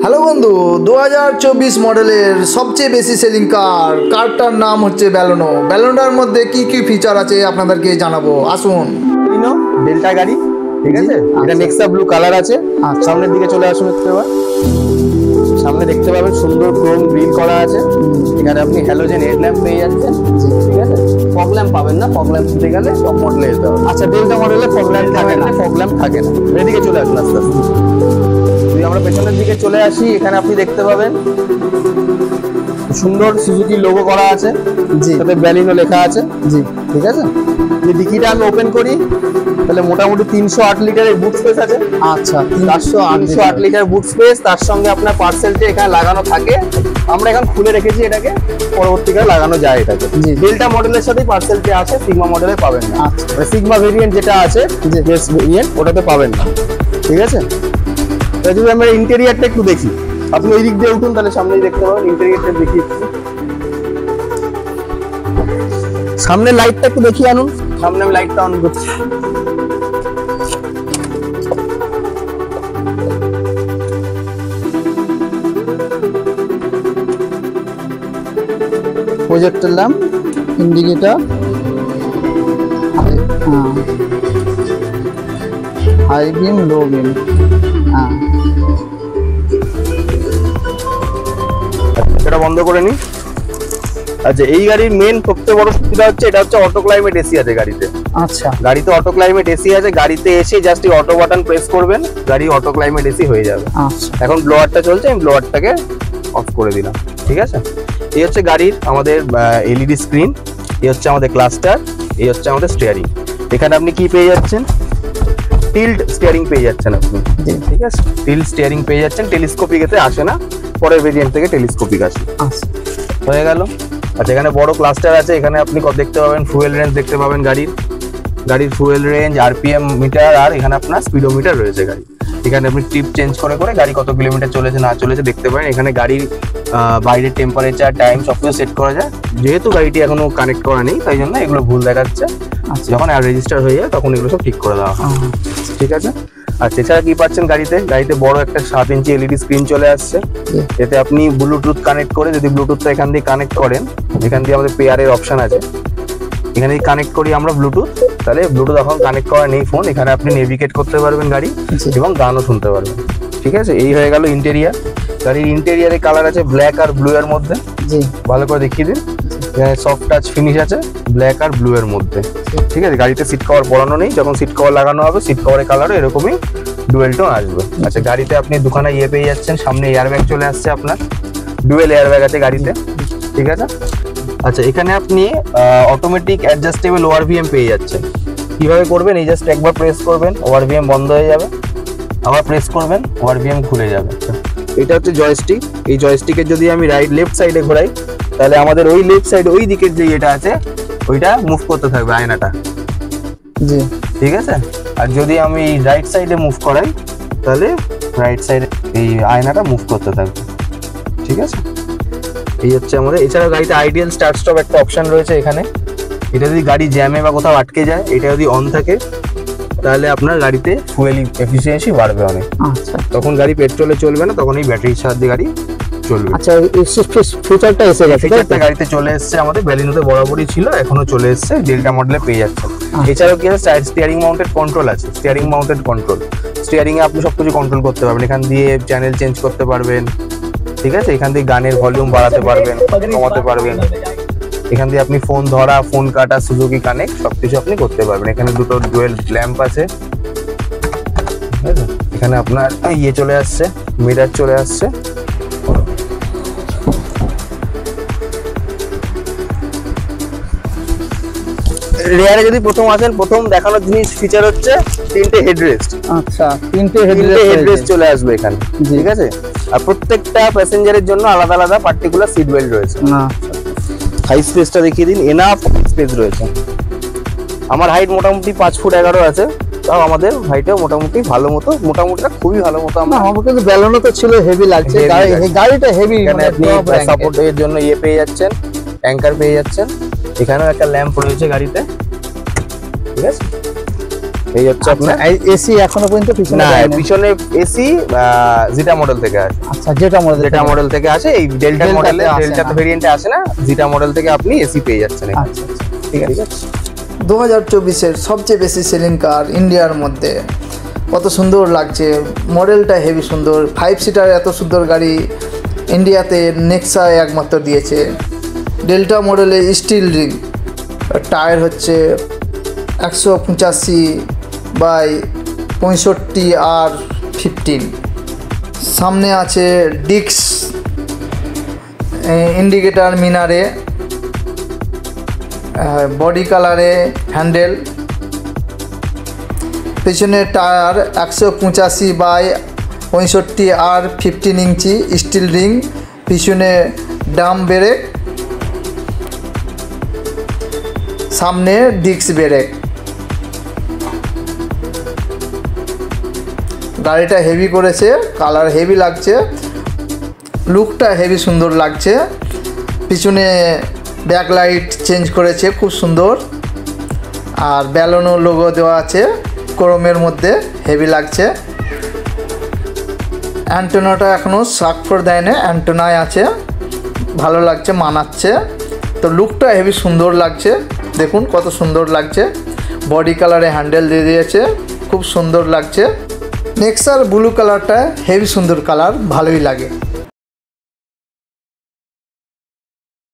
Hello বন্ধু, 2024 মডেলের সবচেয়ে বেশি সেলিং কারটার নাম হচ্ছে ব্যালোনো। ব্যালোনোর মধ্যে কি কি ফিচার আছে আপনাদেরকে জানাবো, আসুন। ডেল্টা গাড়ি, ঠিক আছে। এটা নেক্সা ব্লু কালার আছে। সামনের দিকে চলে আসুন একটু। এবার সামনে দেখতে পাবেন সুন্দর ক্রোম গ্রিল করা আছে। এখানে আপনি হ্যালোজেন হেডল্যাম্প পেয়ে যাচ্ছেন, ঠিক আছে। ফগ ল্যাম্প পাবেন না, ফগ ল্যাম্প দিতে গেলে টপ মডেলে যেতে হবে। আচ্ছা, ডেল্টা মডেলে ফগ ল্যাম্প থাকে না, ফগ ল্যাম্প থাকে না। এদিকে চলে আসুন আস্তে আস্তে। যদি আমরা পেছনের দিকে চলে আসি, এখানে আপনি দেখতে পাবেন সুন্দর সুজুকি লোগো করা আছে, সাথে ব্যালিনো লেখা আছে, জি, ঠিক আছে। যদি ডিকিটা আমি ওপেন করি তাহলে মোটামুটি 308 লিটারের বুট স্পেস আছে। আচ্ছা, 308 লিটার বুট স্পেস, তার সঙ্গে আপনার পার্সেলটা এখানে লাগানো থাকে। আমরা এখন খুলে রেখেছি এটাকে, পরবর্তীকালে লাগানো যায় এটাকে। ডেল্টা মডেলের সাথেই পার্সেলটা আছে, সিগমা মডেলে পাবেন না। মানে সিগমা ভেরিয়েন্ট যেটা আছে, বেস ভেরিয়েন্ট, ওটাতে পাবেন না, ঠিক আছে। তাই যদি আমরা ইন্টেরিয়ারটা একটু দেখি, আপনি ওই দিক দিয়ে উঠুন, তাহলে সামনেই দেখতে পাবেন। ইন্টেরিয়ারটা দেখি, সামনে লাইটটা একটু দেখিয়ে আনুন। সামনে আমি লাইটটা অন করছি। Projector lamp, indicator, high beam, low beam. এটা বন্ধ করে নি। আচ্ছা, এই গাড়ির মেন সবচেয়ে বড় সুবিধা হচ্ছে এটা হচ্ছে অটো ক্লাইমেট এসি আছে গাড়িতে। আচ্ছা, গাড়িতে অটো ক্লাইমেট এসি আছে। গাড়িতে এসে জাস্ট এই অটো বাটন প্রেস করবেন, গাড়ি অটো ক্লাইমেট এসি হয়ে যাবে। আচ্ছা, এখন ব্লোয়ারটা চলছে, আমি ব্লোয়ারটাকে অফ করে দিলাম, ঠিক আছে। এই হচ্ছে গাড়ির আমাদের এলইডি স্ক্রিন, এই হচ্ছে আমাদের ক্লাস্টার, এই হচ্ছে আমাদের স্টিয়ারিং। এখানে আপনি কি পেয়ে যাচ্ছেন? টিল্ট স্টিয়ারিং পেয়ে যাচ্ছেন আপনি, ঠিক আছে। টিল্ট স্টিয়ারিং পেয়ে যাচ্ছেন। টেলিস্কোপিক এতে আসে না, পরের ভেরিয়েন্ট থেকে টেলিস্কোপিক আসে। হয়ে গেল। আচ্ছা, এখানে বড় ক্লাস্টার আছে। এখানে আপনি দেখতে পাবেন ফুয়েল রেঞ্জ, দেখতে পাবেন গাড়ির ফুয়েল রেঞ্জ, আরপিএম মিটার, আর এখানে আপনার স্পিডোমিটার রয়েছে গাড়ি। এখানে আপনি ট্রিপ চেঞ্জ করে করে গাড়ি কত কিলোমিটার চলেছে না চলেছে দেখতে পারেন। এখানে গাড়ির বাইরের টেম্পারেচার, টাইম সবকিছু সেট করা যায়। যেহেতু গাড়িটি এখনো কানেক্ট করা নেই, তাই জন্য এগুলো ভুল দেখাচ্ছে। যখন রেজিস্টার হয়ে যায় তখন এগুলো সব ঠিক করে দেওয়া হয়, ঠিক আছে। আচ্ছা, এছাড়া কি পাচ্ছেন গাড়িতে বড় একটা 7 ইঞ্চি এলইডি স্ক্রিন চলে আসছে। এতে আপনি ব্লুটুথ কানেক্ট করে, যদি ব্লুটুথটা এখান দিয়ে কানেক্ট করেন, এখান দিয়ে আমাদের পেয়ারের অপশন আছে, এখানে কানেক্ট করি আমরা ব্লুটুথ, তাহলে ব্লুটুথ এখন কানেক্ট করা নেই ফোন, এখানে আপনি নেভিগেট করতে পারবেন গাড়ি এবং গানও শুনতে পারবেন, ঠিক আছে। এই হয়ে গেল ইন্টেরিয়ার। গাড়ির ইন্টেরিয়ারের কালার আছে ব্ল্যাক আর ব্লু এর মধ্যে, ভালো করে দেখিয়ে দিন। এখানে সফট টাচ ফিনিশ আছে ব্ল্যাক আর ব্লু এর মধ্যে, ঠিক আছে। গাড়িতে সিট কভার পরানো নেই, যখন সিট কভার লাগানো হবে সিট কভারের কালারও এরকমই ডুয়েল টোন আসবে। আচ্ছা, গাড়িতে আপনি দুখানা পেয়ে যাচ্ছেন। সামনে এয়ারব্যাগ চলে আসছে, আপনার ডুয়েল এয়ারব্যাগ আছে গাড়িতে, ঠিক আছে। আচ্ছা, এখানে আপনি অটোমেটিক অ্যাডজাস্টেবল ওআরভিএম পেয়ে যাচ্ছেন। কিভাবে করবেন? এই জাস্ট একবার প্রেস করবেন, ওআরভিএম বন্ধ হয়ে যাবে, আবার প্রেস করবেন, ওআরভিএম খুলে যাবে। এটা হচ্ছে জয়স্টিক। এই জয়স্টিকের যদি আমি লেফট সাইডে ঘোরাই, তাহলে আমাদের ওই লেফট সাইড ওই দিকের যে এটা আছে ওইটা মুভ করতে থাকবে আয়নাটা, জি, ঠিক আছে। আর যদি আমি রাইট সাইডে মুভ করাই, তাহলে রাইট সাইডে এই আয়নাটা মুভ করতে থাকবে, ঠিক আছে। এই হচ্ছে আমাদের। এছাড়া গাড়িতে আইডিয়াল স্টার্ট স্টপ একটা অপশন রয়েছে এখানে। এটা যদি গাড়ি জ্যামে বা কোথাও আটকে যায়, এটা যদি অন থাকে, তাহলে আপনার গাড়িতে ফুয়েল এফিসিয়েন্সি বাড়বে অনেক। আচ্ছা, তখন গাড়ি পেট্রোলে চলবে না, তখন এই ব্যাটারির সাহায্যে গাড়ি চলবে। আচ্ছা, ফিচারটা এসে গেছে, ফিচারটা গাড়িতে চলে এসেছে আমাদের। ব্যালিনোতে বরাবরই ছিল, এখনো চলে এসেছে, ডেল্টা মডেলে পেয়ে যাচ্ছেন। এছাড়াও কি আছে, সাইড স্টিয়ারিং মাউন্টেড কন্ট্রোল আছে। স্টিয়ারিং মাউন্টেড কন্ট্রোল, স্টিয়ারিং এ আপনি সবকিছু কন্ট্রোল করতে পারবেন। এখান দিয়ে চ্যানেল চেঞ্জ করতে পারবেন, ঠিক আছে। এখান দিয়ে গানের ভলিউম বাড়াতে পারবেন, কমাতে পারবেন। এখান দিয়ে আপনি ফোন ধরা, ফোন কাটা, সুজুকি কানেক্ট সবকিছু আপনি করতে পারবেন। এখানে দুটো ডুয়েল ল্যাম্প আছে, এখানে আপনার চলে আসছে, মিরার চলে আসছে। রেয়ারে যদি প্রথম আসেন, প্রথম দেখানোর জিনিস ফিচার হচ্ছে 3টে হেডরেস্ট। আচ্ছা, 3টে হেডরেস্ট চলে আসবে এখানে, ঠিক আছে। আর প্রত্যেকটা প্যাসেঞ্জারের জন্য আলাদা আলাদা পার্টিকুলার সিট বেল্ট রয়েছে। হাই স্পেসটা দেখিয়ে দিন, এনাফ স্পেস রয়েছে। আমার হাইট মোটামুটি 5 ফুট 11 আছে, তাও আমাদের হাইটেও মোটামুটি ভালো মতো, মোটামুটি খুবই ভালো মতো। আমার কিন্তু ব্যালোনো তো ছিল, হেভি লাগছে গাড়িটা, হেভি। এখানে আপনি সাপোর্টের জন্য পেয়ে যাচ্ছেন, অ্যাঙ্কার পেয়ে যাচ্ছেন। এখানেও একটা ল্যাম্প রয়েছে গাড়িতে, ঠিক আছে। এই হচ্ছে আপনার এসি এখনো পর্যন্ত পিছনে না, দেয়নি। পিছনে এসি জিটা মডেল থেকে আছে, আচ্ছা যেটা মডেল থেকে আছে। এই ডেল্টা ডেল্টাতে মডেলে, আসে ডেল্টা না। ভেরিয়েন্টে আসে না, জিটা মডেল থেকে আপনি এসি পেয়ে যাচ্ছেন এখানে। আচ্ছা আচ্ছা ঠিক আছে। 2024-এর সবচেয়ে বেশি সেলিং কার ইন্ডিয়ার মধ্যে, কত সুন্দর লাগছে, মডেলটা হেভি সুন্দর। 5 সিটার এত সুন্দর গাড়ি ইন্ডিয়াতে নেক্সা একমাত্র দিয়েছে। ডেল্টা মডেলে স্টিল রিং, টায়ার হচ্ছে 185/65, সামনে আছে ডিক্স, ইন্ডিকেটার মিনারে, বডি কালারে হ্যান্ডেল, পেছনে টায়ার 185/65 ইঞ্চি, স্টিল রিং, পিছনে ডাম ব্রেক, সামনে ডিস্ক ব্রেক। গাড়িটা হেভি করেছে, কালার হেভি লাগছে, লুকটা হেভি সুন্দর লাগছে। পিছনে ব্যাকলাইট চেঞ্জ করেছে, খুব সুন্দর। আর ব্যালোনো লোগো দেওয়া আছে ক্রোমের মধ্যে, হেভি লাগছে। অ্যান্টেনাটা এখনও সাকফর দেয় না, অ্যান্টেনায় আছে, ভালো লাগছে, মানাচ্ছে। তো লুকটা হেভি সুন্দর লাগছে, দেখুন কত সুন্দর লাগছে। বডি কালারে হ্যান্ডেল দিয়ে দিয়েছে, খুব সুন্দর লাগছে। নেক্সার ব্লু কালারটা হেভি সুন্দর কালার, ভালোই লাগে।